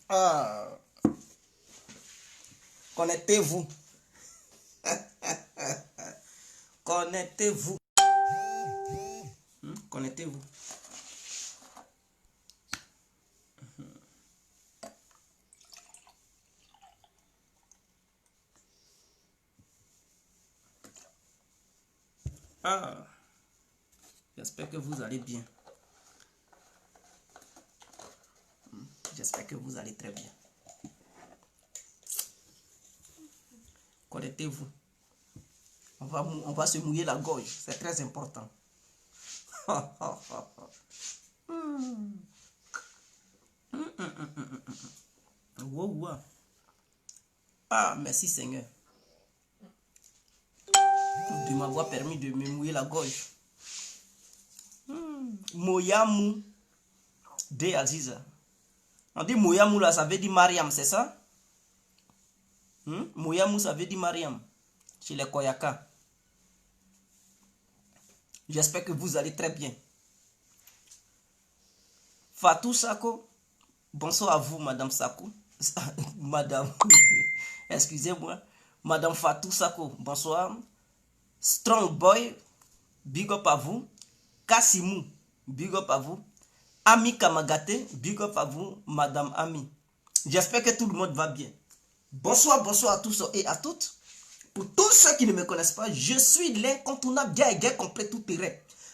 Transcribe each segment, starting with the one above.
Ah, connectez-vous. Connectez-vous. Connectez-vous. Ah, j'espère que vous allez bien. J'espère que vous allez très bien. Connectez-vous. On va se mouiller la gorge. C'est très important. Wow, wow. Ah, merci Seigneur. De m'avoir permis de me mouiller la gorge. Moyamou de Aziza. On dit Moyamou là, ça veut dire Mariam, c'est ça? Moyamou, ça veut dire Mariam. Chez les Koyaka. J'espère que vous allez très bien. Fatou Sako. Bonsoir à vous, Madame Sako. Madame. Excusez-moi. Madame Fatou Sako. Bonsoir. Strong Boy. Big up à vous. Kassimou. Big up à vous. Ami Kamagate. Big up à vous, Madame Ami. J'espère que tout le monde va bien. Bonsoir, bonsoir à tous et à toutes. Pour tous ceux qui ne me connaissent pas, je suis l'incontournable gars complet tout terrain.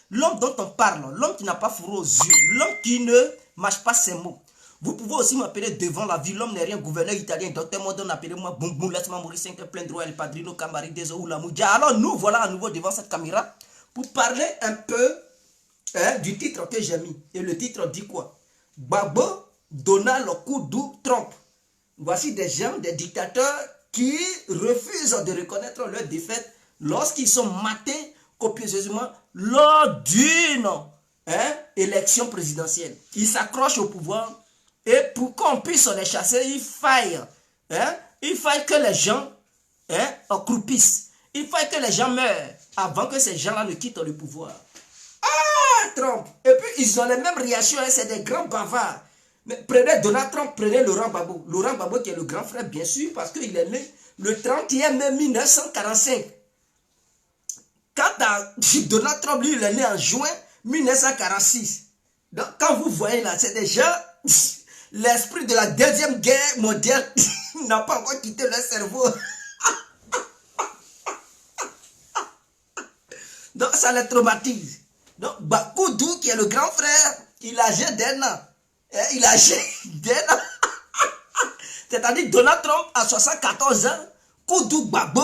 L'homme dont on parle, l'homme qui n'a pas fourré aux yeux, l'homme qui ne mâche pas ses mots. Vous pouvez aussi m'appeler devant la vie, l'homme n'est rien, gouverneur italien, docteur Modon, appelez-moi Boum Boum, laisse-moi mourir 5 plein droit, El Padrino, Camari, Deso ou la Moudia. Alors nous voilà à nouveau devant cette caméra pour parler un peu du titre que j'ai mis. Et le titre dit quoi? Gbagbo donna le coup d'où Trump. Voici des gens, des dictateurs qui refusent de reconnaître leur défaite lorsqu'ils sont matés copieusement lors d'une élection présidentielle. Ils s'accrochent au pouvoir et pour qu'on puisse les chasser, il faille que les gens croupissent. Il faille que les gens meurent avant que ces gens-là ne quittent le pouvoir. Ah, Trump! Et puis ils ont les mêmes réactions, c'est des grands bavards. Mais prenez Donald Trump, prenez Laurent Gbagbo. Laurent Gbagbo qui est le grand frère, bien sûr, parce qu'il est né le 31 mai 1945. Quant à Donald Trump, lui, il est né en juin 1946. Donc, quand vous voyez là, c'est déjà l'esprit de la deuxième guerre mondiale n'a pas encore quitté leur cerveau. Donc, ça les traumatise. Donc, Bakoudou, qui est le grand frère, il a âgé d'un an. Il a âgé d'un an. C'est-à-dire Donald Trump a 74 ans, Koudou Gbagbo,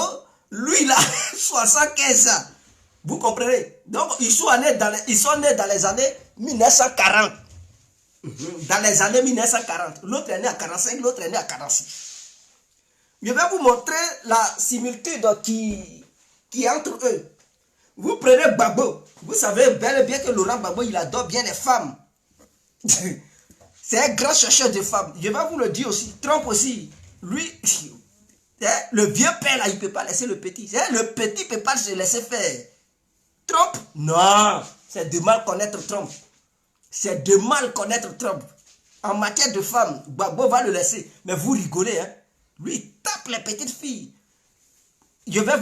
lui, il a 75 ans. Vous comprenez? Donc, ils sont nés dans les années 1940. Dans les années 1940. L'autre est né à 45, l'autre est né à 46. Je vais vous montrer la similitude qui est entre eux. Vous prenez Gbagbo. Vous savez bel et bien que Laurent Gbagbo, il adore bien les femmes. C'est un grand chercheur de femmes. Je vais vous le dire aussi. Trump aussi. Lui, le vieux père là, il ne peut pas laisser le petit. Le petit ne peut pas se laisser faire. Trump, non. C'est de mal connaître Trump. C'est de mal connaître Trump. En matière de femmes, Gbagbo va le laisser. Mais vous rigolez, hein. Lui, il tape les petites filles. Je vais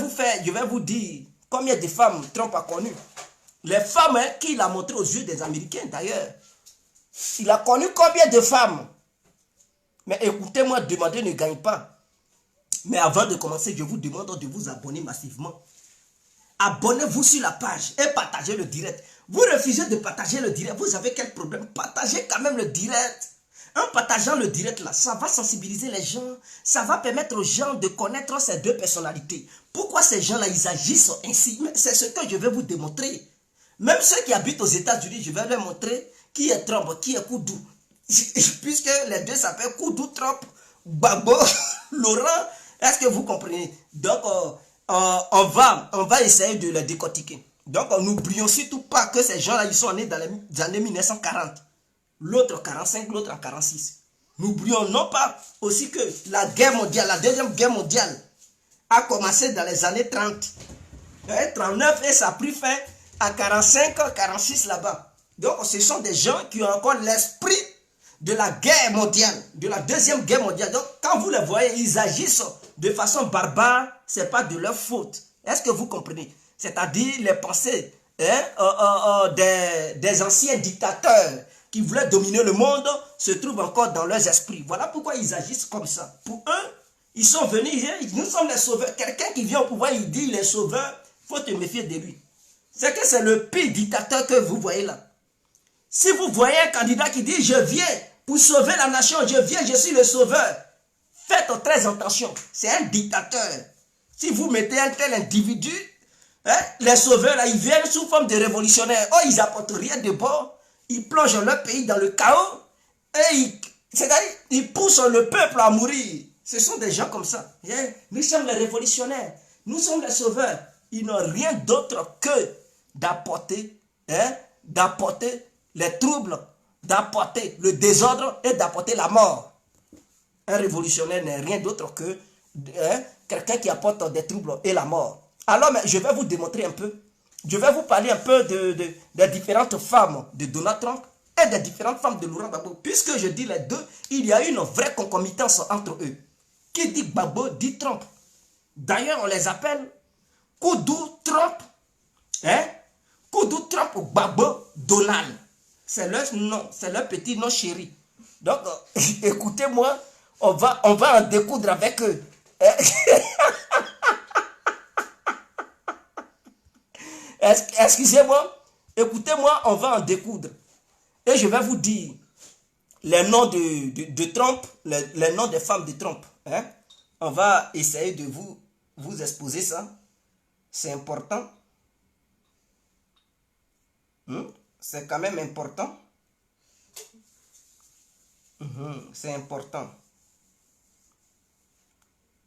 vous dire combien de femmes Trump a connues. Les femmes qu'il a montrées aux yeux des Américains d'ailleurs. Il a connu combien de femmes? Mais écoutez-moi, demander ne gagne pas. Mais avant de commencer, je vous demande de vous abonner massivement. Abonnez-vous sur la page et partagez le direct. Vous refusez de partager le direct, vous avez quel problème? Partagez quand même le direct. En partageant le direct là, ça va sensibiliser les gens. Ça va permettre aux gens de connaître ces deux personnalités. Pourquoi ces gens-là, ils agissent ainsi? C'est ce que je vais vous démontrer. Même ceux qui habitent aux États-Unis, je vais leur montrer qui est Trump, qui est Koudou. Puisque les deux s'appellent Koudou, Trump, Gbagbo, Laurent. Est-ce que vous comprenez? Donc, on va essayer de les décortiquer. Donc, n'oublions surtout pas que ces gens-là, ils sont nés dans les années 1940. L'autre 45, l'autre en 46. N'oublions non pas aussi que la guerre mondiale, la deuxième guerre mondiale, a commencé dans les années 30. 39 et ça a pris fin à 45, 46 là-bas. Donc, ce sont des gens qui ont encore l'esprit de la guerre mondiale, de la deuxième guerre mondiale. Donc, quand vous les voyez, ils agissent de façon barbare, ce n'est pas de leur faute. Est-ce que vous comprenez? C'est-à-dire les pensées des anciens dictateurs qui voulaient dominer le monde se trouvent encore dans leurs esprits. Voilà pourquoi ils agissent comme ça. Pour eux, ils sont venus, nous sommes les sauveurs. Quelqu'un qui vient au pouvoir, il dit il est sauveur, il faut te méfier de lui. C'est que c'est le pire dictateur que vous voyez là. Si vous voyez un candidat qui dit je viens pour sauver la nation, je viens, je suis le sauveur, faites très attention, c'est un dictateur. Si vous mettez un tel individu, les sauveurs là, ils viennent sous forme de révolutionnaires. Oh, ils n'apportent rien de bon, ils plongent leur pays dans le chaos et ils poussent le peuple à mourir. Ce sont des gens comme ça. Nous sommes les révolutionnaires, nous sommes les sauveurs. Ils n'ont rien d'autre que d'apporter les troubles, d'apporter le désordre et d'apporter la mort. Un révolutionnaire n'est rien d'autre que quelqu'un qui apporte des troubles et la mort. Alors, je vais vous démontrer un peu. Je vais vous parler un peu des différentes femmes de Donald Trump et des différentes femmes de Laurent Gbagbo. Puisque je dis les deux, il y a une vraie concomitance entre eux. Qui dit Gbagbo dit Trump. D'ailleurs, on les appelle Koudou Trump. Koudou Trump ou Gbagbo Donald. C'est leur nom, c'est leur petit nom chéri. Donc, écoutez-moi, on va en découdre avec eux. Excusez-moi, écoutez-moi, on va en découdre. Et je vais vous dire les noms de Trump, les noms des femmes de Trump. On va essayer de vous exposer ça. C'est important. C'est quand même important. C'est important.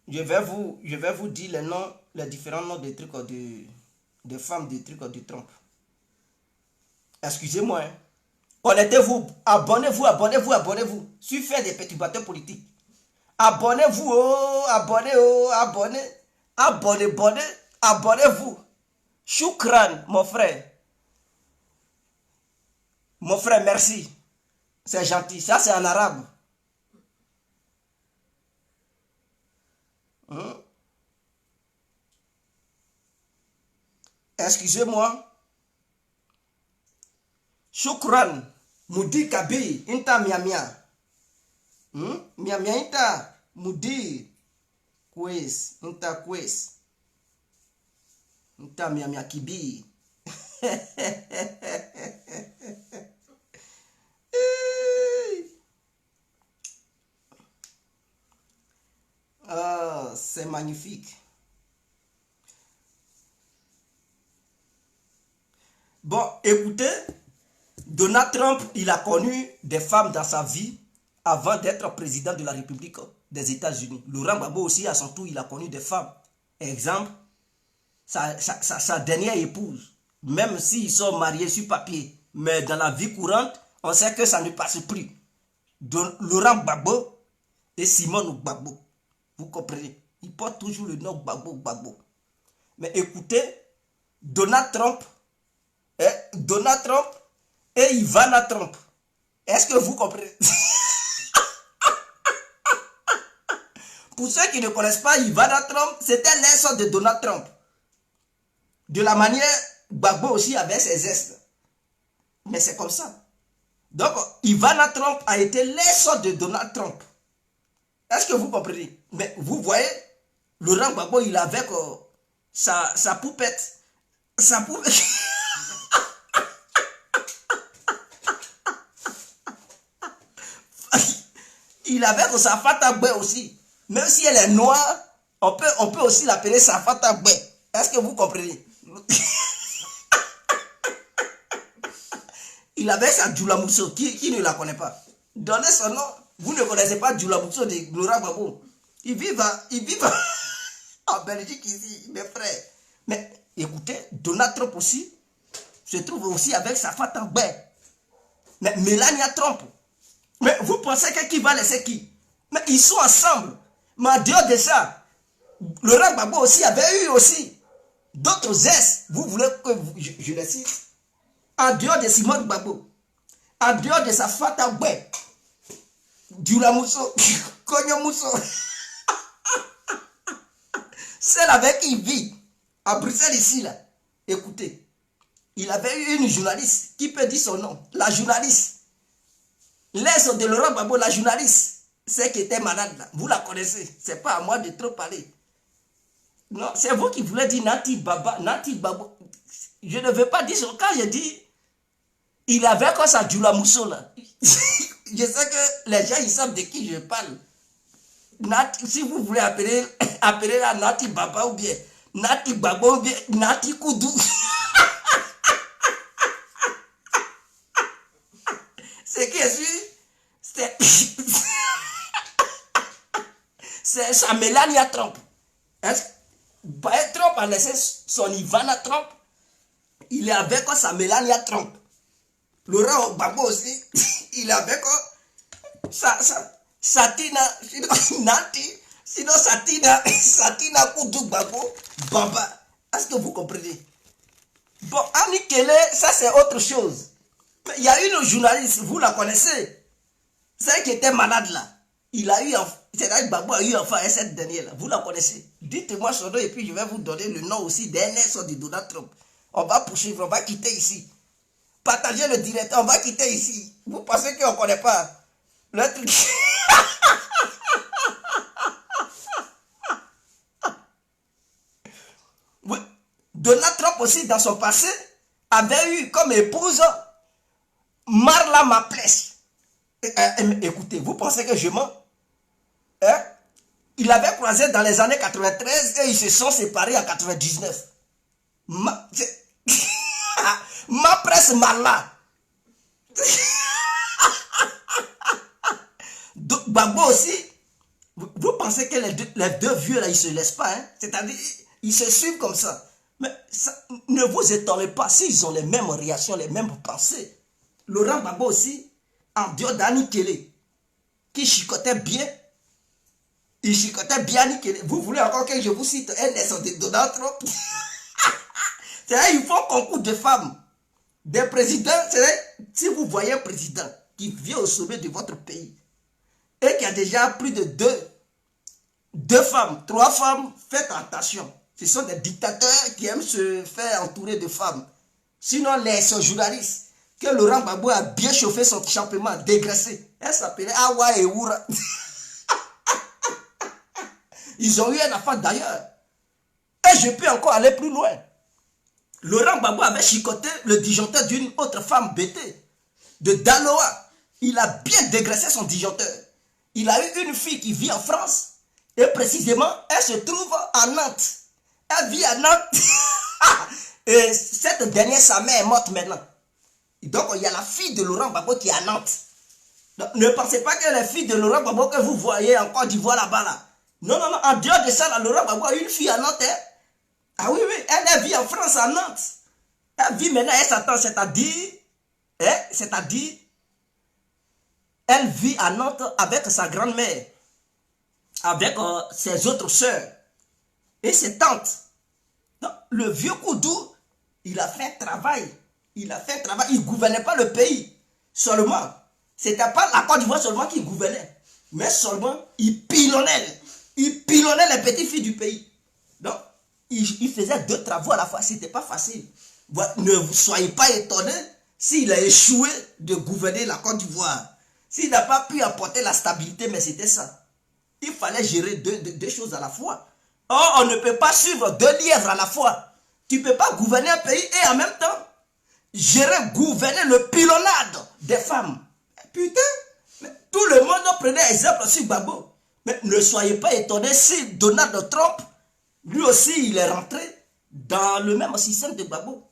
Je vais vous dire les noms, les différents noms des trucs de femmes des trucs de Trump. Excusez-moi. Connectez-vous, abonnez-vous. Sur faire des perturbateurs politiques. Abonnez-vous, abonnez-vous. Choukran, mon frère. Mon frère, merci. C'est gentil. Ça, c'est en arabe. Excusez-moi. Choukran. Moudi Kabi. Inta miamia. Miamia inta. Moudi. Kwes. Inta kwes. Inta miamia kibi. C'est magnifique. Bon, écoutez, Donald Trump, il a connu des femmes dans sa vie avant d'être président de la République des États-Unis. Laurent Gbagbo aussi, à son tour, il a connu des femmes. Exemple, sa dernière épouse, même s'ils sont mariés sur papier, mais dans la vie courante, on sait que ça ne passe plus. Laurent Gbagbo et Simone Gbagbo. Vous comprenez? Il porte toujours le nom Gbagbo. Mais écoutez, Donald Trump et Ivana Trump. Est-ce que vous comprenez? Pour ceux qui ne connaissent pas Ivana Trump, c'était l'aise de Donald Trump. De la manière, Gbagbo aussi avait ses zestes. Mais c'est comme ça. Donc, Ivana Trump a été l'aise de Donald Trump. Est-ce que vous comprenez? Mais vous voyez, Laurent Gbagbo, il avait sa poupette. Sa poupette. Il avait sa Fataboué aussi. Même si elle est noire, on peut aussi l'appeler sa Fataboué. Est-ce que vous comprenez? Il avait sa Djoula-Mousso. Qui ne la connaît pas? Donnez son nom. Vous ne connaissez pas Djoula-Mousso de Laurent Gbagbo. Ils vivent en Belgique ici, mes frères. Mais écoutez, Donald Trump aussi se trouve aussi avec sa Fataboué. Mais Melania Trump. Mais vous pensez que qui va laisser qui? Mais ils sont ensemble. Mais en dehors de ça, Laurent Gbagbo aussi avait eu aussi d'autres ex. Vous voulez que je les cite? En dehors de Simone Gbagbo, en dehors de sa Fataboué, Dioulamusso, Kognomusso. Celle avec qui il vit, à Bruxelles ici, là. Écoutez, il avait eu une journaliste, qui peut dire son nom, la journaliste. L'aise de Laurent Gbagbo, la journaliste, celle qui était malade là, vous la connaissez, c'est pas à moi de trop parler. Non, c'est vous qui voulez dire Nati Baba, Nati Babo. Je ne veux pas dire ça. Quand je dis, il avait quoi ça, Dioulamusso là. Je sais que les gens ils savent de qui je parle. Nati, si vous voulez appeler la Nati Baba ou bien Nati Babo ou bien Nati Koudou. C'est qui est sûr, c'est sa Melania Trump. Trump a laissé son Ivana Trump. Il est avec quoi sa Melania Trump. Laurent Gbagbo aussi. Il est avec quoi Satina Nati. Sinon Satina Koudou Gbagbo Baba. Est-ce que vous comprenez? Bon, Annie Kele, ça c'est autre chose. Il y a une journaliste, vous la connaissez. Celle qui était malade là. Il a eu, c'est-à-dire Gbagbo a eu enfant et cette dernière là. Vous la connaissez. Dites-moi son nom et puis je vais vous donner le nom aussi d'un son de Donald Trump. On va poursuivre, on va quitter ici. Partagez le direct, on va quitter ici. Vous pensez qu'on ne connaît pas le truc? Oui. Donald Trump aussi, dans son passé, avait eu comme épouse Marla Maples. Écoutez, vous pensez que je mens? Hein? Il avait croisé dans les années 93 et ils se sont séparés en 99. Maples Marla. Gbagbo aussi. Vous pensez que les deux vieux là, ils ne se laissent pas, hein? C'est-à-dire, ils se suivent comme ça. Mais ça, ne vous étonnez pas s'ils ont les mêmes réactions, les mêmes pensées. Laurent Gbagbo aussi, en dehors d'Annie Kele, qui chicotait bien. Il chicotait bien Annie Kele. Vous voulez encore que je vous cite un essai de Donald Trump? C'est-à-dire, il faut concours de femmes. Des présidents, c'est-à-dire, si vous voyez un président qui vient au sommet de votre pays et qui a déjà plus de deux femmes, 3 femmes, faites attention. Ce sont des dictateurs qui aiment se faire entourer de femmes. Sinon, les journalistes, que Laurent Gbagbo a bien chauffé son champement, dégraissé. Elle s'appelait Awa et Oura. Ils ont eu un enfant d'ailleurs. Et je peux encore aller plus loin. Laurent Gbagbo avait chicoté le disjoncteur d'une autre femme bêtée, de Daloa. Il a bien dégraissé son disjoncteur. Il a eu une fille qui vit en France. Et précisément, elle se trouve à Nantes. Elle vit à Nantes. Et cette dernière, sa mère est morte maintenant. Donc, il y a la fille de Laurent Gbagbo qui est à Nantes. Donc, ne pensez pas que les filles de Laurent Gbagbo que vous voyez en Côte d'Ivoire là-bas, là. Non, non, non. En dehors de ça, là, Laurent Gbagbo a une fille à Nantes. Hein? Ah oui, oui. Elle vit en France, à Nantes. Elle vit maintenant, elle s'attend, c'est-à-dire, elle vit à Nantes avec sa grand-mère, avec ses autres sœurs et ses tantes. Donc, le vieux Koudou, il a fait un travail. Il ne gouvernait pas le pays seulement. C'était pas la Côte d'Ivoire seulement qui gouvernait, mais seulement il pilonnait. Il pilonnait les petites filles du pays. Donc, il faisait 2 travaux à la fois. C'était pas facile. Ne soyez pas étonnés s'il a échoué de gouverner la Côte d'Ivoire. S'il n'a pas pu apporter la stabilité, mais c'était ça. Il fallait gérer deux choses à la fois. Or, on ne peut pas suivre 2 lièvres à la fois. Tu ne peux pas gouverner un pays et en même temps gouverner le pilonnade des femmes. Putain, mais tout le monde prenait exemple sur Gbagbo. Mais ne soyez pas étonnés si Donald Trump, lui aussi, il est rentré dans le même système de Gbagbo.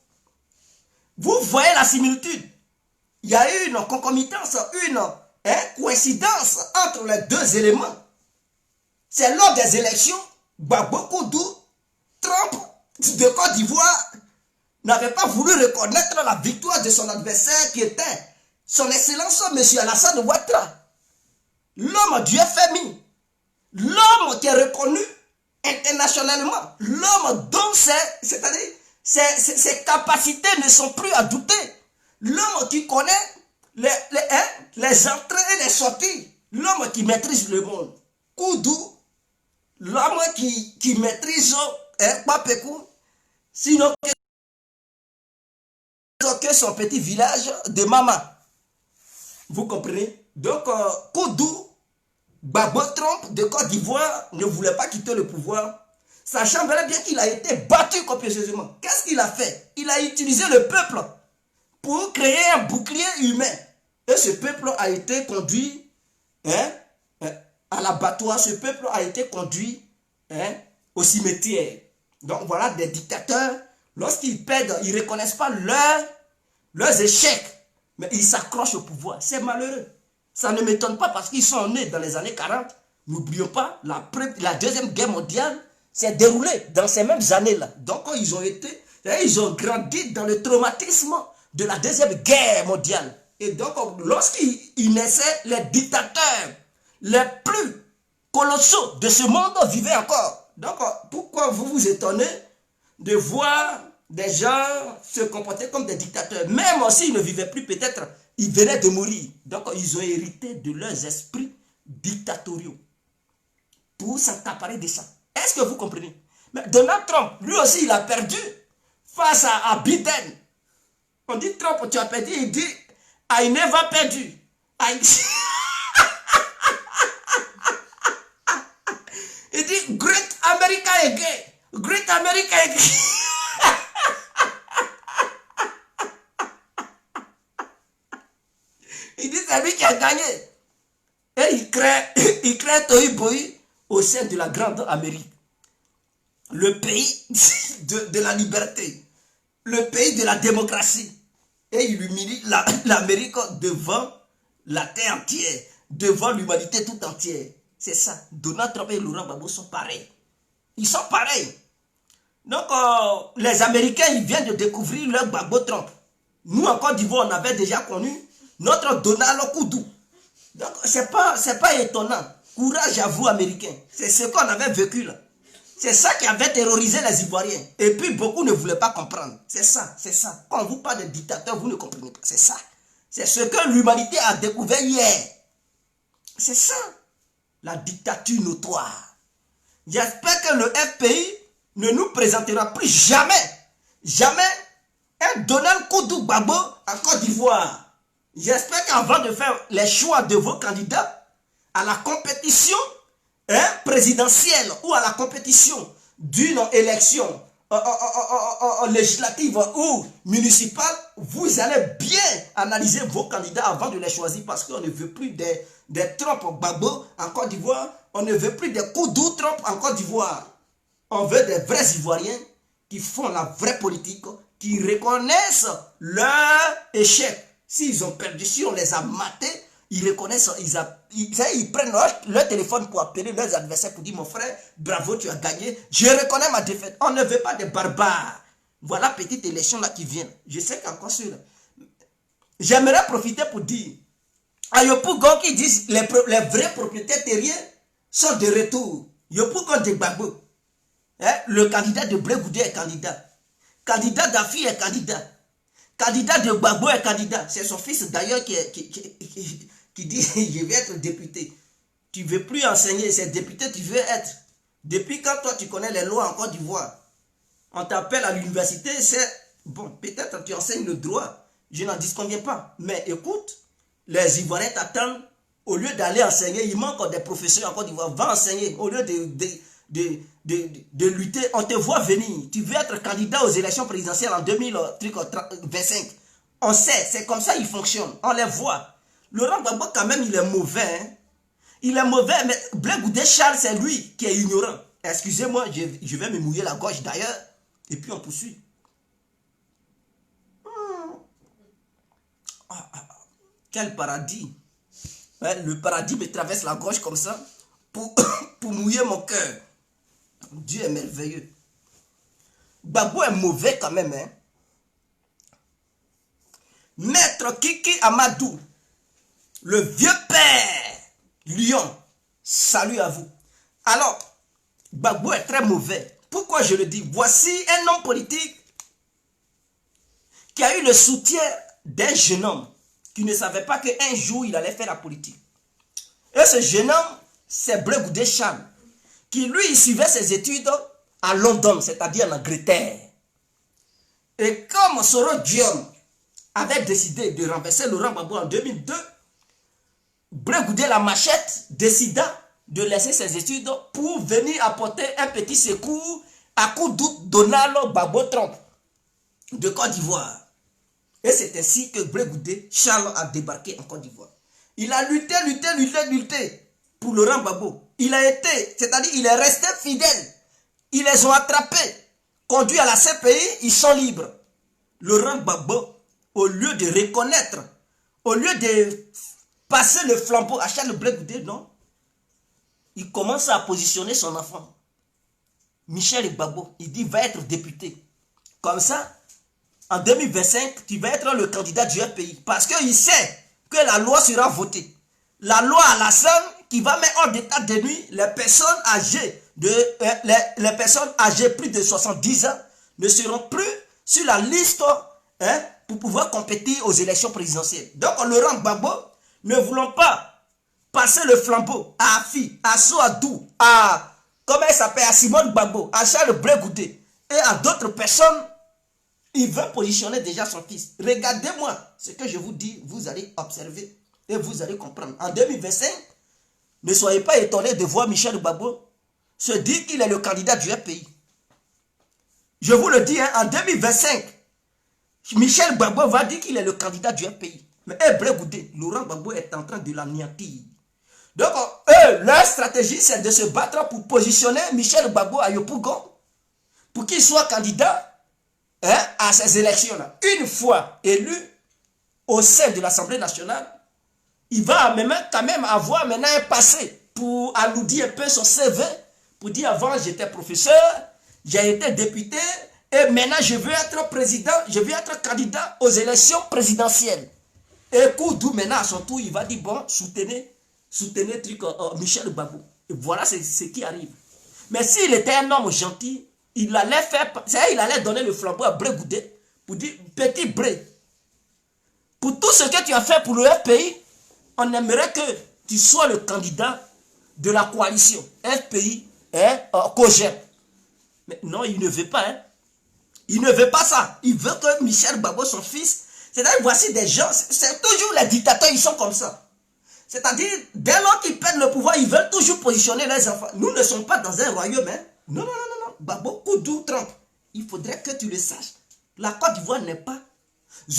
Vous voyez la similitude. Il y a eu une concomitance, une coïncidence entre les 2 éléments. C'est lors des élections, Gbagbo Koudou, Trump de Côte d'Ivoire n'avait pas voulu reconnaître la victoire de son adversaire qui était son excellence M. Alassane Ouattara, l'homme du FMI, l'homme qui est reconnu internationalement, l'homme dont c'est-à-dire ses capacités ne sont plus à douter, l'homme qui connaît les entrées et les sorties l'homme qui maîtrise le monde. Koudou, l'homme qui maîtrise Papekou, sinon que son petit village de Mama. Vous comprenez? Donc, Koudou, Gbagbo Trump de Côte d'Ivoire ne voulait pas quitter le pouvoir, sachant bien qu'il a été battu copieusement. Qu'est-ce qu'il a fait? Il a utilisé le peuple pour créer un bouclier humain. Et ce peuple a été conduit à l'abattoir. Ce peuple a été conduit au cimetière. Donc voilà des dictateurs, lorsqu'ils perdent, ils ne reconnaissent pas leurs échecs, mais ils s'accrochent au pouvoir. C'est malheureux. Ça ne m'étonne pas parce qu'ils sont nés dans les années 40. N'oublions pas, la Deuxième Guerre mondiale s'est déroulée dans ces mêmes années-là. Donc ils ont grandi dans le traumatisme de la Deuxième Guerre mondiale. Et donc, lorsqu'ils naissaient, les dictateurs les plus colossaux de ce monde vivaient encore. Donc, pourquoi vous vous étonnez de voir des gens se comporter comme des dictateurs? Même s'ils ne vivaient plus, peut-être, ils venaient de mourir. Donc, ils ont hérité de leurs esprits dictatoriaux pour s'accaparer de ça. Est-ce que vous comprenez? Mais Donald Trump, lui aussi, il a perdu face à Biden. On dit Trump, tu as perdu. Il dit, I never perdu. Il dit, Great America again. Great America again. Il dit, c'est lui qui a gagné. Et il crée Tohi Bohi au sein de la grande Amérique. Le pays de la liberté. Le pays de la démocratie. Et il humilie l'Amérique devant la terre entière, devant l'humanité tout entière. C'est ça. Donald Trump et Laurent Gbagbo sont pareils. Ils sont pareils. Donc, les Américains, ils viennent de découvrir leur Gbagbo Trump. Nous, en Côte d'Ivoire, on avait déjà connu notre Donald Koudou. Donc, c'est pas étonnant. Courage à vous, Américains. C'est ce qu'on avait vécu là. C'est ça qui avait terrorisé les Ivoiriens. Et puis, beaucoup ne voulaient pas comprendre. C'est ça, c'est ça. Quand on vous parle de dictateur, vous ne comprenez pas. C'est ça. C'est ce que l'humanité a découvert hier. C'est ça. La dictature notoire. J'espère que le FPI ne nous présentera plus jamais un Donald Koudou Gbagbo en Côte d'Ivoire. J'espère qu'avant de faire les choix de vos candidats à la compétition présidentielle ou à la compétition d'une élection législative ou municipale, vous allez bien analyser vos candidats avant de les choisir parce qu'on ne veut plus des Trump Gbagbo en Côte d'Ivoire, on ne veut plus des Koudou Trump en Côte d'Ivoire. On veut des vrais Ivoiriens qui font la vraie politique, qui reconnaissent leur échec. S'ils ont perdu, si on les a matés, ils reconnaissent, ils prennent leur téléphone pour appeler leurs adversaires pour dire, mon frère, bravo, tu as gagné, je reconnais ma défaite. On ne veut pas des barbares. Voilà petite élection là qui vient. Je sais qu'encore ceux-là. J'aimerais profiter pour dire, à Yopougon qui disent les vrais propriétaires terriens sont de retour. Yopougon de Gbagbo. Le candidat de Blé Goudé est candidat. Candidat d'Afi est candidat. Candidat de Gbagbo est candidat. C'est son fils d'ailleurs qui dit je vais être député. Tu ne veux plus enseigner, c'est député tu veux être. Depuis quand toi tu connais les lois en Côte d'Ivoire? On t'appelle à l'université, c'est bon, peut-être tu enseignes le droit. Je n'en disconviens pas. Mais écoute, les Ivoiriens t'attendent. Au lieu d'aller enseigner, il manque des professeurs en Côte d'Ivoire. Va enseigner. Au lieu de lutter, on te voit venir. Tu veux être candidat aux élections présidentielles en 2025. On sait, c'est comme ça ils fonctionnent. On les voit. Laurent Gbagbo, quand même, il est mauvais. Hein? Il est mauvais, mais Blé Goudé Charles, c'est lui qui est ignorant. Excusez-moi, je vais me mouiller la gorge d'ailleurs. Et puis on poursuit. Quel paradis. Ouais, le paradis me traverse la gorge comme ça pour mouiller mon cœur. Dieu est merveilleux. Gbagbo est mauvais quand même. Hein? Maître Kiki Amadou, le vieux père Lion, salut à vous. Alors, Gbagbo est très mauvais. Pourquoi je le dis? Voici un homme politique qui a eu le soutien d'un jeune homme qui ne savait pas qu'un jour il allait faire la politique. Et ce jeune homme, c'est Blé Goudé Charles, qui lui, il suivait ses études à London, c'est-à-dire en Angleterre. Et comme Soro Diom avait décidé de renverser Laurent Gbagbo en 2002, Blé Goudé la Machette décida de laisser ses études pour venir apporter un petit secours à coup d'août Donald Gbagbo Trump de Côte d'Ivoire. Et c'est ainsi que Blé Goudé Charles a débarqué en Côte d'Ivoire. Il a lutté pour Laurent Gbagbo. Il a été, c'est-à-dire il est resté fidèle. Ils les ont attrapés, conduits à la CPI, ils sont libres. Laurent Gbagbo, au lieu de reconnaître, au lieu de passer le flambeau à Charles Blé Goudé, non, il commence à positionner son enfant, Michel Gbagbo. Il dit, va être député. Comme ça, en 2025, tu vas être le candidat du pays. Parce qu'il sait que la loi sera votée. La loi à la Alassane qui va mettre hors d'état de nuit les personnes âgées, les personnes âgées plus de 70 ans ne seront plus sur la liste pour pouvoir compétir aux élections présidentielles. Donc, Laurent Gbagbo, ne voulons pas passer le flambeau à Afi, à Soadou, à, comment elle s'appelle, à Simone Gbagbo, à Charles Blé Goudé et à d'autres personnes. Il veut positionner déjà son fils. Regardez-moi ce que je vous dis, vous allez observer et vous allez comprendre. En 2025, ne soyez pas étonnés de voir Michel Gbagbo se dire qu'il est le candidat du pays. Je vous le dis, en 2025, Michel Gbagbo va dire qu'il est le candidat du pays. Mais Blé Goudé, Laurent Gbagbo est en train de l'anéantir. Donc, eux, leur stratégie, c'est de se battre pour positionner Michel Gbagbo à Yopougon pour qu'il soit candidat à ces élections-là. Une fois élu au sein de l'Assemblée nationale, il va quand même avoir maintenant un passé pour alourdir un peu son CV, pour dire avant j'étais professeur, j'ai été député, et maintenant je veux être président, je veux être candidat aux élections présidentielles. Et Koudou maintenant à son tour, il va dire bon, soutenez Michel Gbagbo. Et voilà ce qui arrive. Mais s'il était un homme gentil, il allait donner le flambeau à Blé Goudé pour dire petit Blé, pour tout ce que tu as fait pour le FPI, on aimerait que tu sois le candidat de la coalition FPI et COGEP. Mais non, il ne veut pas. Il ne veut pas ça. Il veut que Michel Gbagbo, son fils, c'est-à-dire voici des gens, c'est toujours les dictateurs, ils sont comme ça. C'est-à-dire, dès lors qu'ils prennent le pouvoir, ils veulent toujours positionner les enfants. Nous ne sommes pas dans un royaume. Non, non, non, non, non. Gbagbo, Koudou, Trump. Il faudrait que tu le saches. La Côte d'Ivoire n'est pas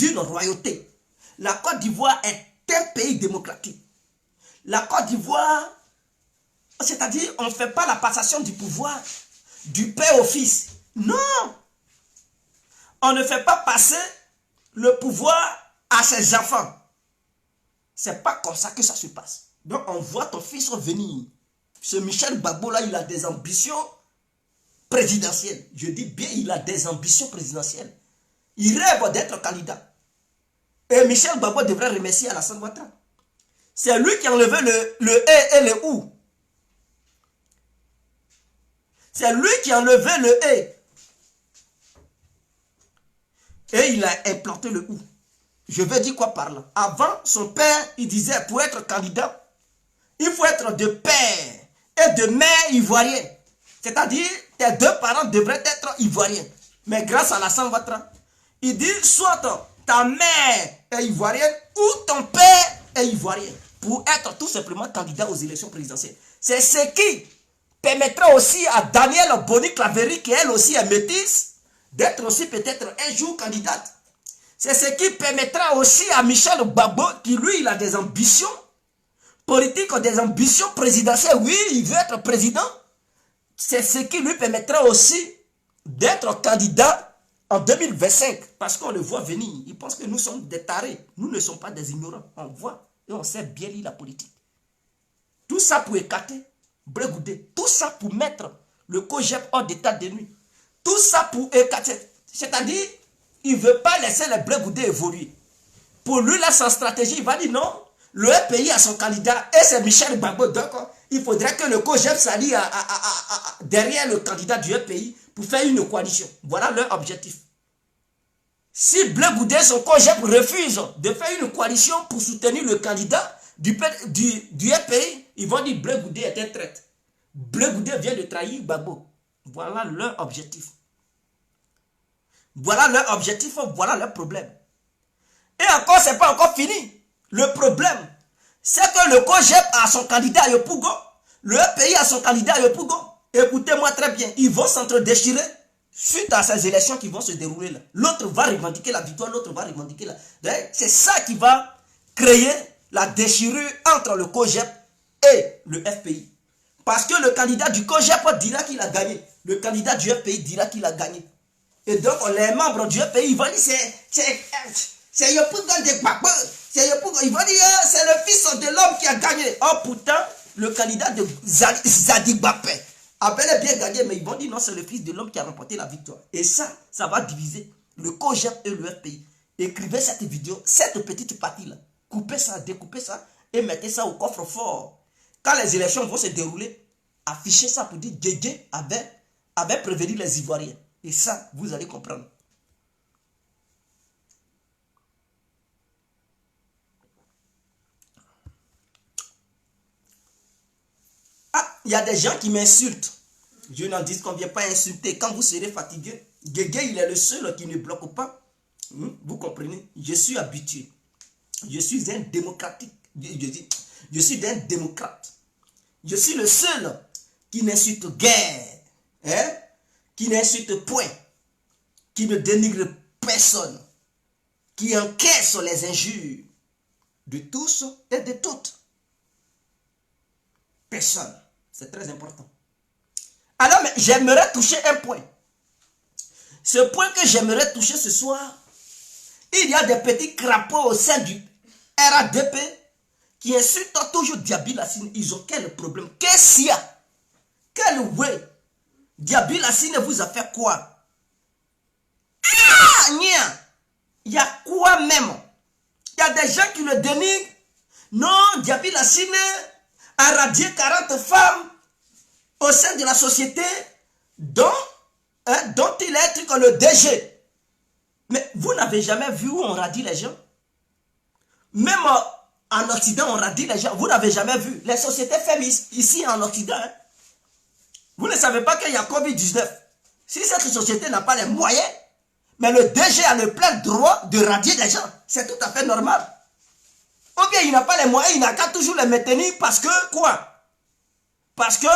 une royauté. La Côte d'Ivoire est un pays démocratique. La Côte d'Ivoire, c'est-à-dire, on ne fait pas la passation du pouvoir du père au fils. Non. On ne fait pas passer le pouvoir à ses enfants. C'est pas comme ça que ça se passe. Donc, on voit ton fils revenir. Ce Michel Gbagbo là, il a des ambitions présidentielles. Je dis bien, il a des ambitions présidentielles. Il rêve d'être candidat. Et Michel Gbagbo devrait remercier Alassane Ouattara. C'est lui qui a enlevé le « et le « ou ». C'est lui qui a enlevé le « et ». Et il a implanté le « ou ». Je veux dire quoi par là? Avant, son père, il disait, pour être candidat, il faut être de père et de mère ivoirien. C'est-à-dire, tes deux parents devraient être ivoiriens. Mais grâce à Alassane Ouattara, il dit, soit ta mère est ivoirienne ou ton père est ivoirien. Pour être tout simplement candidat aux élections présidentielles. C'est ce qui permettra aussi à Daniel Boni-Claveri, qui elle aussi est métisse, d'être aussi peut-être un jour candidate. C'est ce qui permettra aussi à Michel Gbagbo, qui lui, il a des ambitions politiques, des ambitions présidentielles. Oui, il veut être président. C'est ce qui lui permettra aussi d'être candidat en 2025. Parce qu'on le voit venir. Il pense que nous sommes des tarés. Nous ne sommes pas des ignorants. On voit et on sait bien lire la politique. Tout ça pour écarter Blé Goudé. Tout ça pour mettre le COGEP hors d'état de nuit. Tout ça pour écarter. C'est-à-dire, il ne veut pas laisser les Blé Goudé évoluer. Pour lui, là, sa stratégie, il va dire non, le pays a son candidat et c'est Michel Gbagbo. Donc, il faudrait que le COGEP s'allie derrière le candidat du pays pour faire une coalition. Voilà leur objectif. Si Blé Goudé, son COGEP refuse de faire une coalition pour soutenir le candidat du pays, Ils vont dire Blé Goudé est un traître. Blé Goudé vient de trahir Gbagbo. Voilà leur objectif. Voilà leur objectif, voilà leur problème. Et encore, ce n'est pas encore fini. Le problème, c'est que le COJEP a son candidat à Yopougon. Le pays a son candidat à Yopougon. Écoutez-moi très bien, ils vont s'entre-déchirer suite à ces élections qui vont se dérouler là. L'autre va revendiquer la victoire, l'autre va revendiquer la... C'est ça qui va créer la déchirure entre le COJEP et le FPI. Parce que le candidat du COJEP dira qu'il a gagné. Le candidat du FPI dira qu'il a gagné. Et donc, les membres du FPI, ils vont dire, c'est Yopougon de Gbagbo. Ils vont dire, c'est le fils de l'homme qui a gagné. Oh, pourtant, le candidat de Zadi Gbapé a bel et bien gagné, mais ils vont dire, non, c'est le fils de l'homme qui a remporté la victoire. Et ça va diviser le COJEP et le FPI. Écrivez cette vidéo, cette petite partie-là. Coupez ça, découpez ça et mettez ça au coffre-fort. Quand les élections vont se dérouler, affichez ça pour dire Djedje avait prévenu les Ivoiriens. Et ça, vous allez comprendre. Ah, il y a des gens qui m'insultent. Je n'en dis qu'on ne vient pas insulter. Quand vous serez fatigué, Djedje, il est le seul qui ne bloque pas. Vous comprenez? Je suis habitué. Je suis un démocratique. Je suis un démocrate. Je suis le seul qui n'insulte guère. Hein? Qui n'insulte point. Qui ne dénigre personne. Qui encaisse les injures de tous et de toutes. Personne. C'est très important. Alors, j'aimerais toucher un point. Ce point que j'aimerais toucher ce soir, il y a des petits crapauds au sein du RADP qui insultent toujours Diaby Lassine. Ils ont quel problème? Qu'est-ce qu'il y a? Quel way? Diaby Lassine vous a fait quoi? Ah, il y a quoi même? Il y a des gens qui le dénigrent. Non, Diaby Lassine a radié 40 femmes au sein de la société dont il est le DG. Mais vous n'avez jamais vu où on radie les gens? Même en Occident, on radie les gens. Vous n'avez jamais vu. Les sociétés ferment ici en Occident. Hein? Vous ne savez pas qu'il y a Covid-19. Si cette société n'a pas les moyens, mais le DG a le plein droit de radier les gens. C'est tout à fait normal. Ou bien il n'a pas les moyens, il n'a qu'à toujours les maintenir parce que quoi? Parce que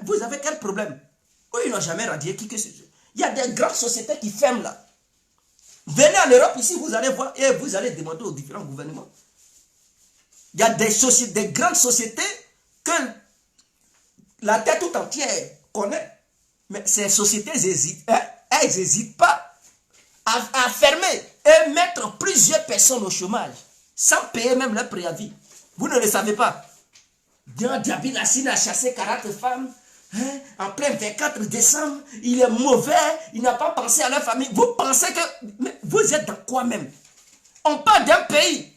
vous avez quel problème? Ou ils n'ont jamais radié qui que ce soit. Il y a des grandes sociétés qui ferment là. Venez en Europe ici, vous allez voir et vous allez demander aux différents gouvernements. Il y a des sociétés, des grandes sociétés que la terre tout entière connaît. Mais ces sociétés elles n'hésitent pas à fermer et mettre plusieurs personnes au chômage sans payer même leur préavis. Vous ne le savez pas. Diaby Lassine a chassé 40 femmes. En plein 24 décembre, il est mauvais, il n'a pas pensé à leur famille. Vous pensez que... Mais vous êtes dans quoi même? On parle d'un pays.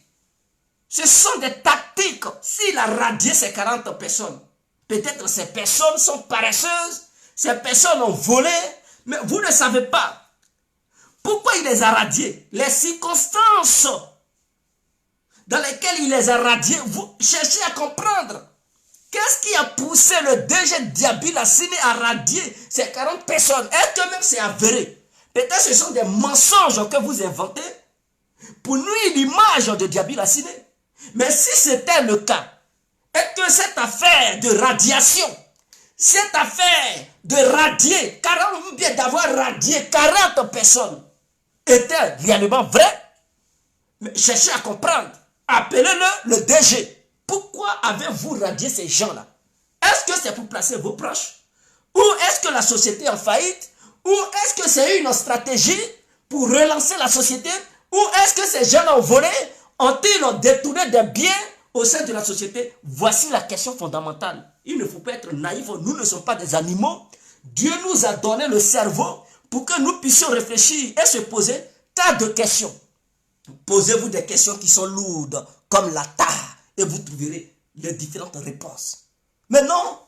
Ce sont des tactiques. S'il a radié ces 40 personnes, peut-être ces personnes sont paresseuses, ces personnes ont volé, mais vous ne savez pas. Pourquoi il les a radiées? Les circonstances dans lesquelles il les a radiées, vous cherchez à comprendre. Qu'est-ce qui a poussé le DG Diaby Lassine à radier ces 40 personnes? Est-ce que même c'est avéré? Peut-être ce sont des mensonges que vous inventez pour nuire l'image de Diaby Lassine. Mais si c'était le cas, est-ce que cette affaire de radiation, cette affaire de radier, 40 ou bien d'avoir radié 40 personnes, était réellement vrai? Mais cherchez à comprendre. Appelez-le le DG. Pourquoi avez-vous radié ces gens-là? Est-ce que c'est pour placer vos proches? Ou est-ce que la société est en faillite? Ou est-ce que c'est une stratégie pour relancer la société? Ou est-ce que ces gens-là ont volé? Ont-ils détourné des biens au sein de la société? Voici la question fondamentale. Il ne faut pas être naïf. Nous ne sommes pas des animaux. Dieu nous a donné le cerveau pour que nous puissions réfléchir et se poser tas de questions. Posez-vous des questions qui sont lourdes, comme la tare. Et vous trouverez les différentes réponses. Mais non,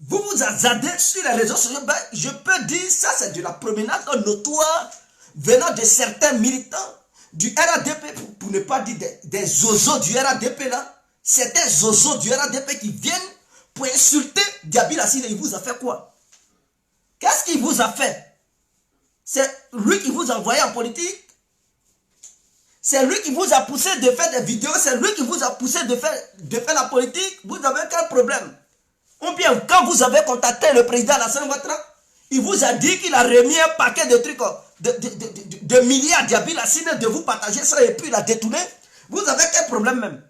vous vous hasardez sur les réseaux sociaux. Ben, je peux dire ça, c'est de la promenade notoire venant de certains militants du RADP, pour ne pas dire des zozos du RADP là, Certains zozos du RADP qui viennent pour insulter Diaby Lassine. Il vous a fait quoi? Qu'est-ce qu'il vous a fait? C'est lui qui vous a envoyé en politique? C'est lui qui vous a poussé de faire des vidéos? C'est lui qui vous a poussé de faire la politique? Vous avez quel problème? Ou bien quand vous avez contacté le président Alassane Ouattara, il vous a dit qu'il a remis un paquet de trucs, de milliards Diaby Lassine, de vous partager ça et puis il a détourné. Vous avez quel problème même?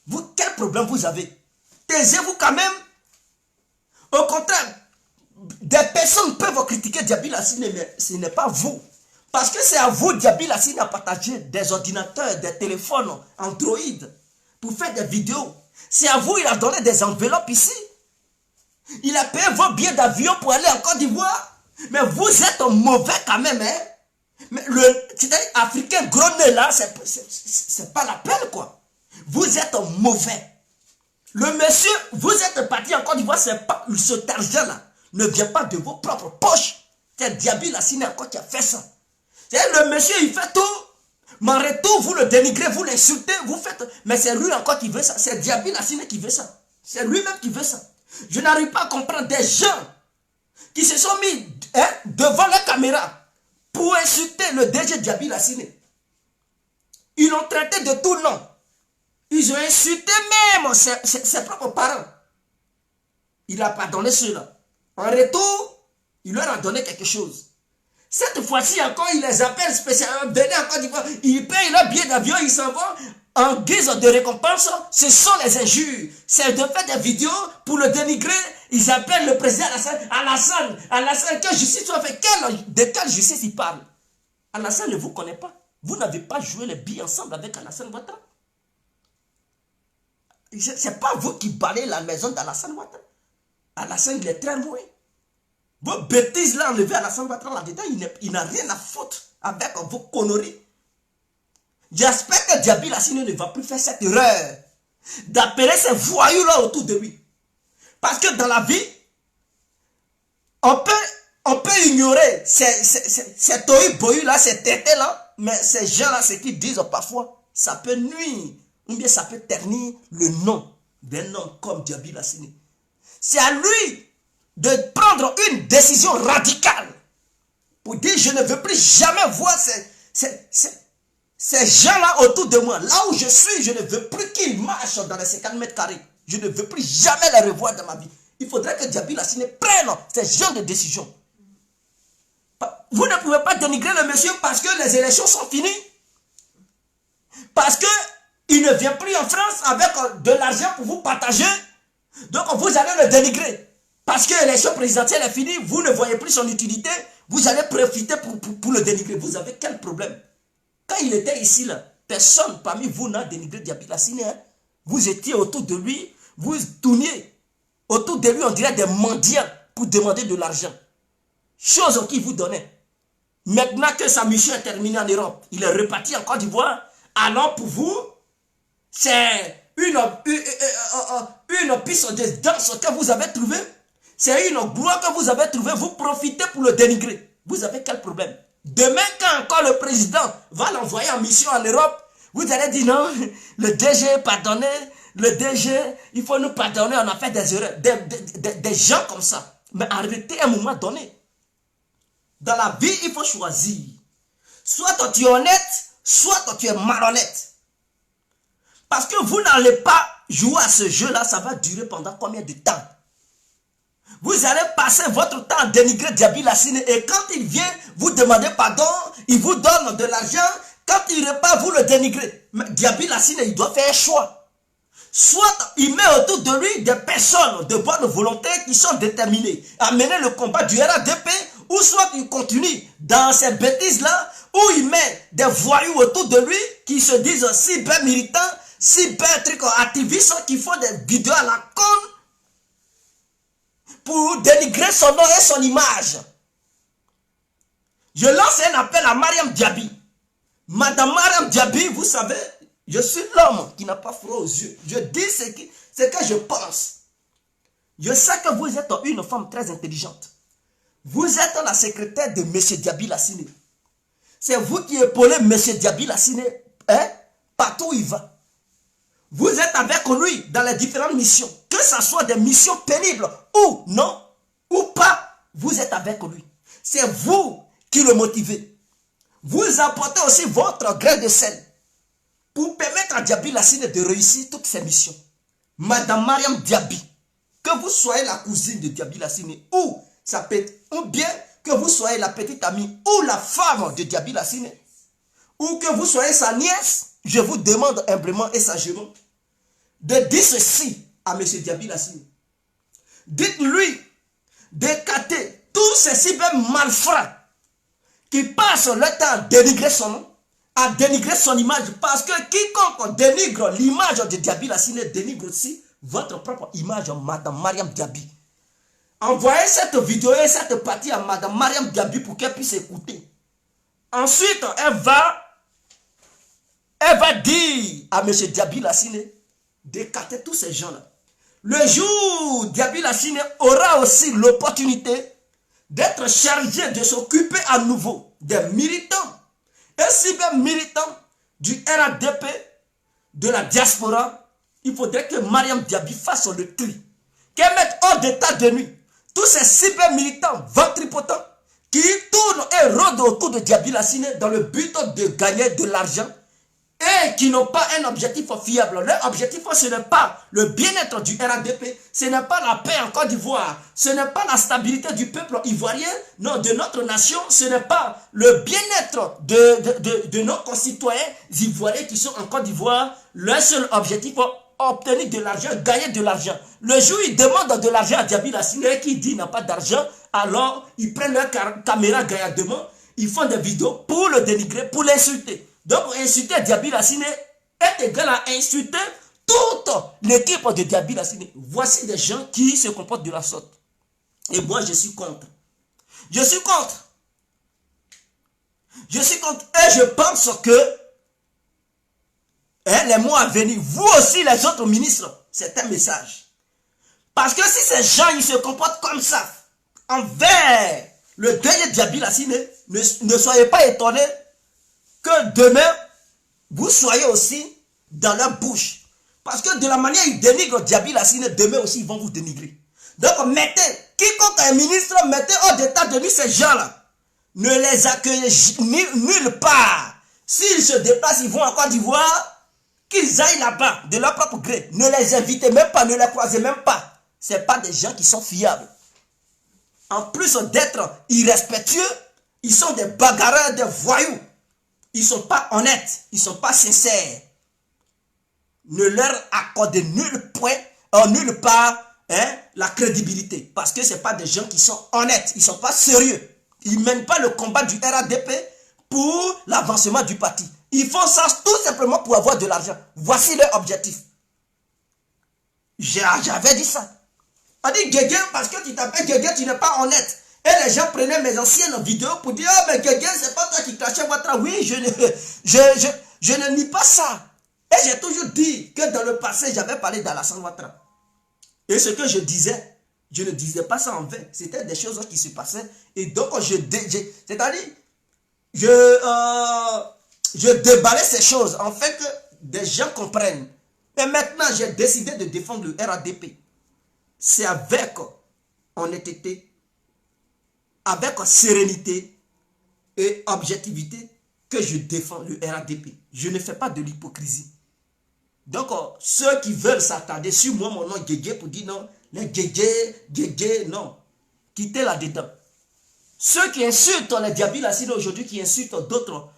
Vous, quel problème vous avez? Taisez-vous quand même. Au contraire, des personnes peuvent critiquer Diaby Lassine, mais ce n'est pas vous. Parce que c'est à vous, Diaby Lassine, à partager des ordinateurs, des téléphones Android pour faire des vidéos. C'est à vous, il a donné des enveloppes ici. Il a payé vos billets d'avion pour aller en Côte d'Ivoire. Mais vous êtes mauvais quand même, hein. Mais le africain gros nez là, c'est pas la peine, quoi. Vous êtes mauvais. Le monsieur, vous êtes parti en Côte d'Ivoire, c'est pas cet argent-là ne vient pas de vos propres poches. C'est Diaby Lassine encore qui a fait ça. C'est le monsieur, il fait tout. Mais en retour, vous le dénigrez, vous l'insultez, vous faites. Mais c'est lui encore qui veut ça. C'est Diaby Lassine qui veut ça. C'est lui-même qui veut ça. Je n'arrive pas à comprendre des gens qui se sont mis devant la caméra pour insulter le DG Diaby Lassine. Ils l'ont traité de tout nom. Ils ont insulté même ses propres parents. Il n'a pas donné cela. En retour, il leur a donné quelque chose. Cette fois-ci encore, il les appelle spécialement, venez en Côte d'Ivoire. Ils payent leur billet d'avion, ils s'en vont. En guise de récompense, ce sont les injures. C'est de faire des vidéos pour le dénigrer. Ils appellent le président Alassane, quelle justice tu as fait? De quelle justice il parle? Alassane ne vous connaît pas. Vous n'avez pas joué les billes ensemble avec Alassane Ouattara. Ce n'est pas vous qui balayez la maison d'Alassane Ouattara. Alassane, il est très loin. Vos bêtises là, enlevées Alassane Ouattara là-dedans, il n'a rien à foutre avec vos conneries. J'espère que Diaby Lassine ne va plus faire cette erreur d'appeler ces voyous là autour de lui. Parce que dans la vie, on peut ignorer ces tohu-bohu là, ces tétés là, mais ces gens là, ce qu'ils disent parfois, ça peut nuire, ou bien ça peut ternir le nom d'un homme comme Diaby Lassine. C'est à lui de prendre une décision radicale pour dire je ne veux plus jamais voir ces gens-là autour de moi. Là où je suis, je ne veux plus qu'ils marchent dans les 50 mètres carrés. Je ne veux plus jamais les revoir dans ma vie. Il faudrait que Diaby Lassine prenne ces genres de décisions. Vous ne pouvez pas dénigrer le monsieur parce que les élections sont finies. Parce qu'il ne vient plus en France avec de l'argent pour vous partager. Donc vous allez le dénigrer. Parce que l'élection présidentielle est finie, vous ne voyez plus son utilité, vous allez profiter pour le dénigrer. Vous avez quel problème? Quand il était ici, là, personne parmi vous n'a dénigré Diaby Lassine. Hein? Vous étiez autour de lui, vous tourniez autour de lui, on dirait des mendiants pour demander de l'argent. Chose qu'il vous donnait. Maintenant que sa mission est terminée en Europe, il est reparti en Côte d'Ivoire. Alors pour vous, c'est une piste de danse que vous avez trouvée. C'est une gloire que vous avez trouvée. Vous profitez pour le dénigrer. Vous avez quel problème? Demain, quand encore le président va l'envoyer en mission en Europe, vous allez dire non, le DG, pardonnez, le DG, il faut nous pardonner, on a fait des erreurs. Des gens comme ça. Mais arrêtez à un moment donné. Dans la vie, il faut choisir. Soit toi tu es honnête, soit toi tu es malhonnête. Parce que vous n'allez pas jouer à ce jeu-là, ça va durer pendant combien de temps? Vous allez passer votre temps à dénigrer Diaby Lassine et quand il vient vous demander pardon, il vous donne de l'argent. Quand il repart, vous le dénigrez. Mais Diaby Lassine, il doit faire un choix. Soit il met autour de lui des personnes de bonne volonté qui sont déterminées à mener le combat du RADP, ou soit il continue dans ces bêtises-là, où il met des voyous autour de lui qui se disent cyber militants, cyber activistes qui font des vidéos à la con pour dénigrer son nom et son image. Je lance un appel à Mariam Diaby. Madame Mariam Diaby, vous savez, je suis l'homme qui n'a pas froid aux yeux. Je dis ce que je pense. Je sais que vous êtes une femme très intelligente. Vous êtes la secrétaire de M. Diaby Lassine. C'est vous qui épaulez M. Diaby Lassine, hein, partout où il va. Vous êtes avec lui dans les différentes missions, que ce soit des missions pénibles ou non, ou pas, vous êtes avec lui. C'est vous qui le motivez. Vous apportez aussi votre grain de sel pour permettre à Diaby Lassine de réussir toutes ses missions. Madame Mariam Diaby, que vous soyez la cousine de Diaby Lassine ou bien que vous soyez la petite amie ou la femme de Diaby Lassine, ou que vous soyez sa nièce, je vous demande humblement et sagement de dire ceci à M. Diaby Lassine. Dites-lui d'écarter tous ces cyber-malfrats qui passent le temps à dénigrer son nom, à dénigrer son image, parce que quiconque dénigre l'image de Diaby Lassine dénigre aussi votre propre image, Madame Mariam Diaby. Envoyez cette vidéo et cette partie à Madame Mariam Diaby pour qu'elle puisse écouter. Ensuite, elle va dire à M. Diaby Lassine d'écarter tous ces gens-là. Le jour où Diaby Lassine aura aussi l'opportunité d'être chargé de s'occuper à nouveau des militants, et cyber-militants du RADP, de la diaspora, il faudrait que Mariam Diaby fasse le tri, qu'elle mette hors d'état de nuit tous ces cyber-militants ventripotents qui tournent et rôdent autour de Diaby Lassine dans le but de gagner de l'argent et qui n'ont pas un objectif fiable. Leur objectif, ce n'est pas le bien-être du RADP, ce n'est pas la paix en Côte d'Ivoire, ce n'est pas la stabilité du peuple ivoirien, non, de notre nation, ce n'est pas le bien-être de nos concitoyens ivoiriens qui sont en Côte d'Ivoire. Leur seul objectif, obtenir de l'argent, gagner de l'argent. Le jour où ils demandent de l'argent à Diaby Lassine et qui dit n'a pas d'argent, alors ils prennent leur caméra gaillardement, ils font des vidéos pour le dénigrer, pour l'insulter. Donc insulter Diaby Lassine est égal à insulter toute l'équipe de Diaby Lassine. Voici des gens qui se comportent de la sorte. Et moi je suis contre. Je suis contre. Je suis contre. Et je pense que les mois à venir, vous aussi les autres ministres, c'est un message. Parce que si ces gens ils se comportent comme ça envers le dernier Diaby Lassine, ne soyez pas étonnés que demain, vous soyez aussi dans leur bouche. Parce que de la manière ils dénigrent Diaby Lassine, demain aussi ils vont vous dénigrer. Donc mettez, quiconque est ministre, mettez hors d'état de nuit ces gens-là. Ne les accueillez nulle part. S'ils se déplacent, ils vont en Côte d'Ivoire, qu'ils aillent là-bas de leur propre gré. Ne les invitez même pas, ne les croisez même pas. Ce n'est pas des gens qui sont fiables. En plus d'être irrespectueux, ils sont des bagarreurs, des voyous. Ils ne sont pas honnêtes, ils ne sont pas sincères. Ne leur accordez nulle part la crédibilité. Parce que ce n'est pas des gens qui sont honnêtes, ils ne sont pas sérieux. Ils ne mènent pas le combat du RADP pour l'avancement du parti. Ils font ça tout simplement pour avoir de l'argent. Voici leur objectif. J'avais dit ça. On dit Guégué, parce que tu t'appelles Guégué, tu n'es pas honnête. Et les gens prenaient mes anciennes vidéos pour dire ah, mais Guégué, c'est pas toi qui crachais votre. Oui, je ne nie pas ça. Et j'ai toujours dit que dans le passé, j'avais parlé d'Alassane Ouattara. Et ce que je disais, je ne disais pas ça en vain. C'était des choses qui se passaient. Et donc, c'est-à-dire, je déballais ces choses en fait que des gens comprennent. Et maintenant, j'ai décidé de défendre le RADP. C'est avec honnêteté, avec sérénité et objectivité que je défends le RADP. Je ne fais pas de l'hypocrisie. Donc, ceux qui veulent s'attarder sur moi, mon nom Guégué, pour dire non, les Guégué, non. Quittez là-dedans. Ceux qui insultent les Diaby Lassine aujourd'hui, qui insultent d'autres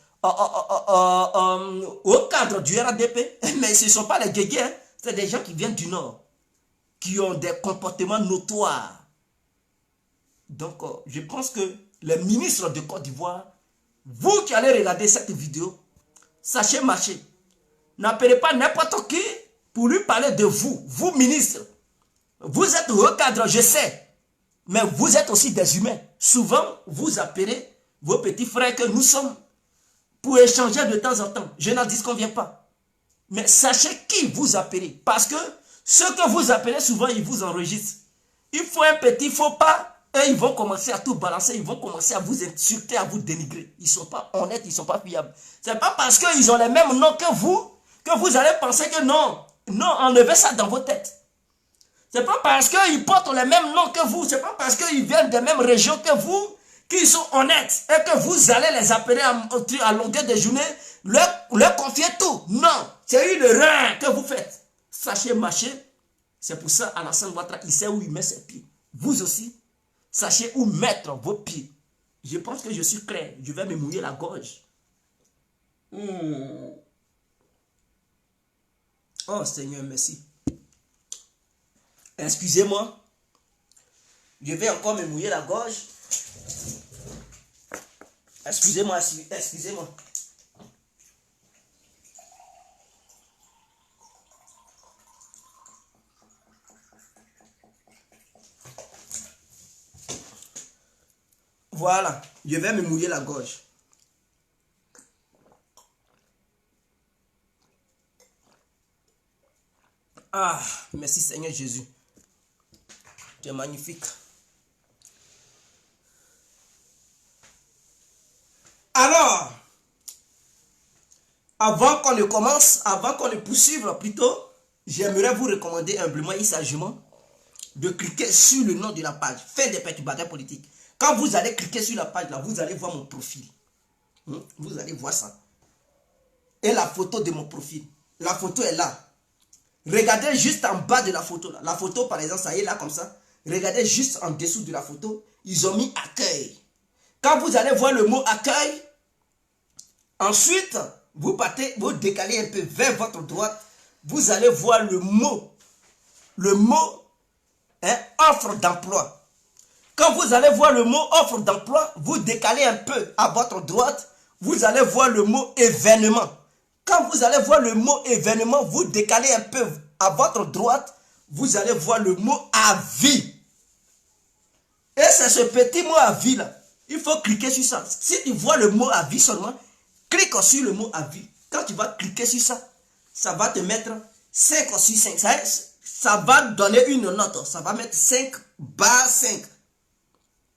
au cadre du RADP, mais ce ne sont pas les Guégué, hein. C'est des gens qui viennent du Nord, qui ont des comportements notoires. Donc, je pense que les ministres de Côte d'Ivoire, vous qui allez regarder cette vidéo, sachez marcher. N'appelez pas n'importe qui pour lui parler de vous, vous ministres. Vous êtes au cadre, je sais, mais vous êtes aussi des humains. Souvent, vous appelez vos petits frères que nous sommes pour échanger de temps en temps. Je n'en disconviens pas. Mais sachez qui vous appelez. Parce que ceux que vous appelez, souvent, ils vous enregistrent. Il faut un petit faux pas et ils vont commencer à tout balancer. Ils vont commencer à vous insulter, à vous dénigrer. Ils ne sont pas honnêtes, ils ne sont pas fiables. Ce n'est pas parce qu'ils ont les mêmes noms que vous allez penser que non. Non, enlevez ça dans vos têtes. C'est pas parce qu'ils portent les mêmes noms que vous, c'est pas parce qu'ils viennent des mêmes régions que vous, qu'ils sont honnêtes et que vous allez les appeler à longueur de journée, leur confier tout. Non, c'est une erreur que vous faites. Sachez marcher. C'est pour ça, Alassane Ouattara, il sait où il met ses pieds. Vous aussi, sachez où mettre vos pieds. Je pense que je suis clair. Je vais me mouiller la gorge. Oh Seigneur, merci. Excusez-moi. Je vais encore me mouiller la gorge. Excusez-moi, excusez-moi. Voilà, je vais me mouiller la gorge. Ah, merci Seigneur Jésus. Tu es magnifique. Alors, avant qu'on ne commence, avant qu'on ne poursuive plutôt, j'aimerais vous recommander humblement et sagement de cliquer sur le nom de la page, Fin des perturbateurs politiques. Quand vous allez cliquer sur la page là, vous allez voir mon profil. Vous allez voir ça. Et la photo de mon profil. La photo est là. Regardez juste en bas de la photo. La photo, par exemple, ça y est là comme ça. Regardez juste en dessous de la photo. Ils ont mis accueil. Quand vous allez voir le mot accueil, ensuite, vous partez, vous décalez un peu vers votre droite. Vous allez voir le mot offre d'emploi. Quand vous allez voir le mot offre d'emploi, vous décalez un peu à votre droite. Vous allez voir le mot événement. Quand vous allez voir le mot événement, vous décalez un peu à votre droite, vous allez voir le mot avis. Et c'est ce petit mot avis là. Il faut cliquer sur ça. Si tu vois le mot avis seulement, clique sur le mot avis. Quand tu vas cliquer sur ça, ça va te mettre 5 sur 5. Ça va donner une note. Ça va mettre 5 barre 5.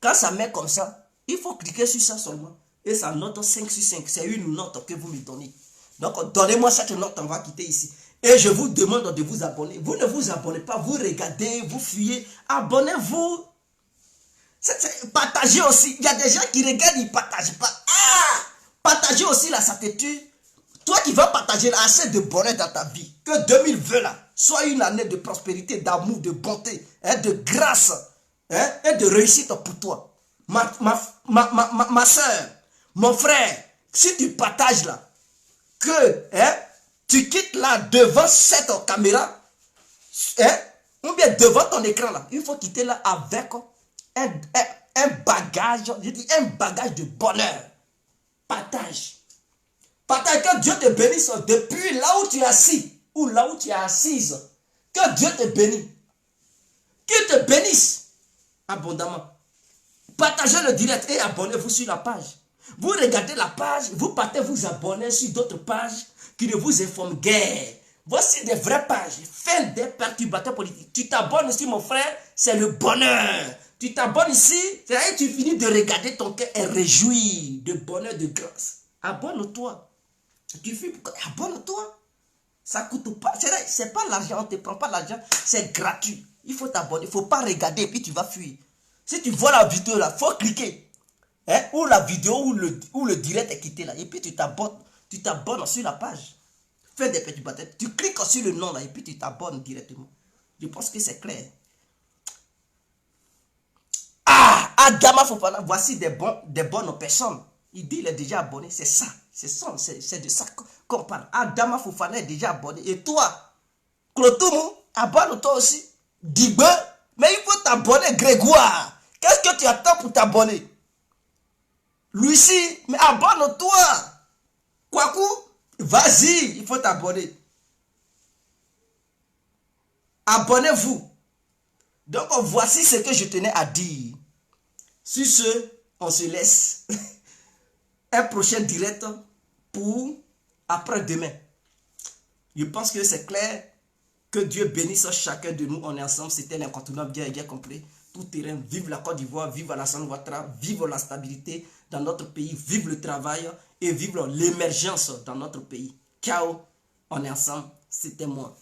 Quand ça met comme ça, il faut cliquer sur ça seulement. Et ça note 5 sur 5. C'est une note que vous me donnez. Donc, donnez-moi cette note, on va quitter ici. Et je vous demande de vous abonner. Vous ne vous abonnez pas, vous regardez, vous fuyez. Abonnez-vous. Partagez aussi. Il y a des gens qui regardent, ils ne partagent pas. Partagez aussi la satisfaction. Toi qui vas partager assez de bonheur dans ta vie. Que 2020 là, soit une année de prospérité, d'amour, de bonté, de grâce et de réussite pour toi. Ma soeur, mon frère, si tu partages là, que tu quittes là devant cette caméra, ou bien devant ton écran là, il faut quitter là avec un bagage, je dis un bagage de bonheur. Partage. Partage, que Dieu te bénisse depuis là où tu es assis, ou là où tu es assise. Que Dieu te bénisse. Qu'il te bénisse abondamment. Partagez le direct et abonnez-vous sur la page. Vous regardez la page, vous partez vous abonner sur d'autres pages qui ne vous informent guère. Voici des vraies pages. Fin des perturbateurs politiques. Tu t'abonnes ici, mon frère, c'est le bonheur. Tu t'abonnes ici, c'est-à-dire tu finis de regarder ton cœur et réjouir de bonheur, de grâce. Abonne-toi. Tu fais abonne-toi. Ça ne coûte pas. C'est pas l'argent, on ne te prend pas l'argent, c'est gratuit. Il faut t'abonner, il ne faut pas regarder et puis tu vas fuir. Si tu vois la vidéo là, il faut cliquer. Ou la vidéo ou le direct est quitté là. Et puis tu t'abonnes sur la page. Fais des petits bâtons. Tu cliques sur le nom là et puis tu t'abonnes directement. Je pense que c'est clair. Adama Fofana, voici des bonnes personnes. Il dit il est déjà abonné. C'est ça. C'est de ça qu'on parle. Adama Fofana est déjà abonné. Et toi, Clotoumou, abonne-toi aussi. Digbe, mais il faut t'abonner, Grégoire. Qu'est-ce que tu attends pour t'abonner? Lucie, mais abonne-toi. Kwaku, vas-y, il faut t'abonner. Abonnez-vous. Donc, voici ce que je tenais à dire. Sur ce, on se laisse. Un prochain direct pour après-demain. Je pense que c'est clair. Que Dieu bénisse chacun de nous. On est ensemble. C'était l'incontournable bien complet. Tout terrain. Vive la Côte d'Ivoire. Vive Alassane Ouattara. Vive la stabilité dans notre pays. Vive le travail. Et vive l'émergence dans notre pays. Ciao. On est ensemble. C'était moi.